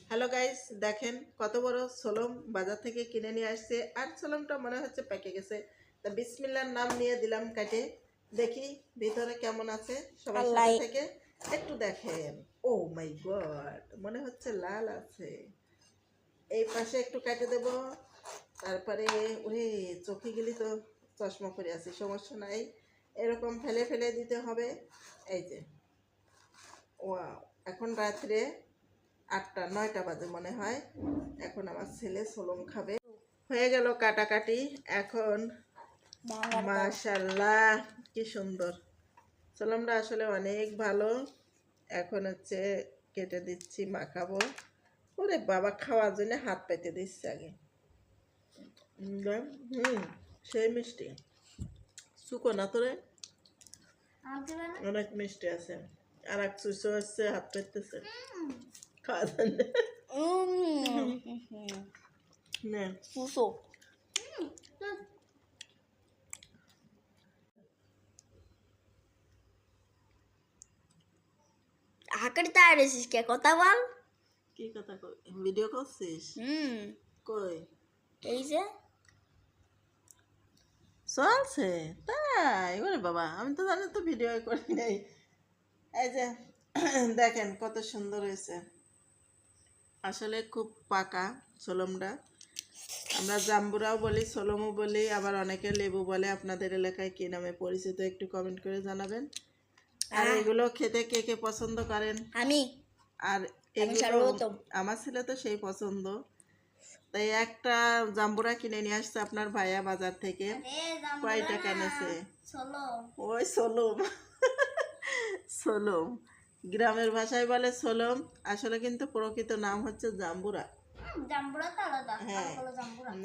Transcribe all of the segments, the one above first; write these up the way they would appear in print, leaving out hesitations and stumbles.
Hello guys, দেখেন কত বড় সোলম বাজার থেকে কিনে নিয়ে আসছে। আর সোলমটা মনে হচ্ছে পেকে গেছে, তা বিসমিল্লার নাম নিয়ে দিলাম কাটে। দেখি ভিতরে কেমন আছে, সবার সাথে থেকে একটু দেখেন। ও মাই গড, মনে হচ্ছে লাল আছে। এই পাশে একটু কেটে দেব, তারপরে ওরে চোখে গেলি তো চশমা পরে আছে, সমস্যা নাই, এরকম ফেলে ফেলে দিতে হবে। এই যে ওয়াও, এখন রাত্রে 8টা 9টা বাজে মনে হয়। এখন আমার ছেলে সোলম খাবে। হয়ে গেল কাটাকাটি। এখন মাশাল্লাহ কি সুন্দর, সোলমটা আসলে অনেক ভালো। এখন হচ্ছে কেটে দিচ্ছি, মাখাবো। ওরে বাবা, খাওয়ার জন্য হাত পেতে দিচ্ছে আগে। সেই মিষ্টি শুকো না তোরে, অনেক মিষ্টি আছে। আর এক চুষো আসছে, হাত পেতেছে খাওয়ার জন্য। নে সুসো হাকারি তাই রেছিস কে কথা বল। কি কথা কই, ভিডিও করছিস? কই এই যে চলছে তাই? ওরে বাবা, আমি তো জানি তো ভিডিও করি নাই। এই যে দেখেন কত সুন্দর হয়েছে, আসলে খুব পাকা সোলমটা। আমরা জাম্বুরাও বলি, সোলমও বলি, আবার অনেকে লেবু বলে। আপনাদের এলাকায় কি নামে পরিচিত একটু কমেন্ট করে জানাবেন। আর এগুলো খেতে কে কে পছন্দ করেন? আমি আর এগুলো আমার ছেলে তো সেই পছন্দ। তাই একটা জাম্বুরা কিনে নিয়ে আসছে আপনার ভাইয়া বাজার থেকে। কয় টাকা নেছে? ওই সোলম সোলম, গ্রামের ভাষায় বলে সোলম, আসলে কিন্তু প্রকৃত নাম হচ্ছে জাম্বুরা। হ্যাঁ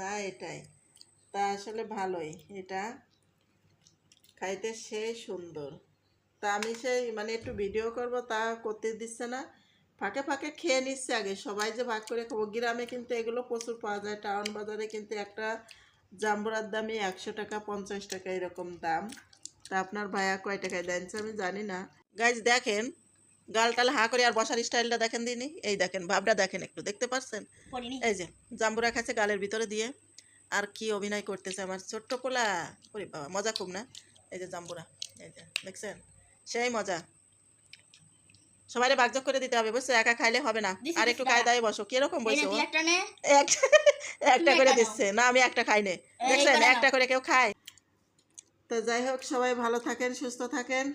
না, এটাই তা আসলে ভালোই, এটা খাইতে সেই সুন্দর। তা আমি সেই মানে একটু ভিডিও করব, তা করতে দিচ্ছে না, ফাঁকে ফাঁকে খেয়ে নিচ্ছে আগে। সবাই যে ভাগ করে খাবো, গ্রামে কিন্তু এগুলো প্রচুর পাওয়া যায়। টাউন বাজারে কিন্তু একটা জাম্বুরার দামই 100 টাকা 50 টাকা এরকম দাম। তা আপনার ভাইয়া কয় টাকায় দেনছে আমি জানি না। গাইজ দেখেন, গালটাল হাঁ করে আর বসার স্টাইলটা দেখেন দিনই। এই দেখেন ভাবটা দেখেন, একটু দেখতে পাচ্ছেন? এই যে জাম্বুরা খাচ্ছে গালের ভিতরে দিয়ে, আর কি অভিনয় করতেছে আমার ছোট্ট পোলা। ওরে বাবা, মজা খুব না? এই যে জাম্বুরা, এই যে দেখছেন, সেই মজা। সবাই ভাগযোগ করে দিতে হবে, বুঝছো? একা খাইলে হবে না। আর একটু কায়দায় বসো। কিরকম বসো? একটা করে দিচ্ছে না, আমি একটা খাই নে। দেখছেন, একটা করে কেউ খায়? তো যাই হোক, সবাই ভালো থাকেন, সুস্থ থাকেন।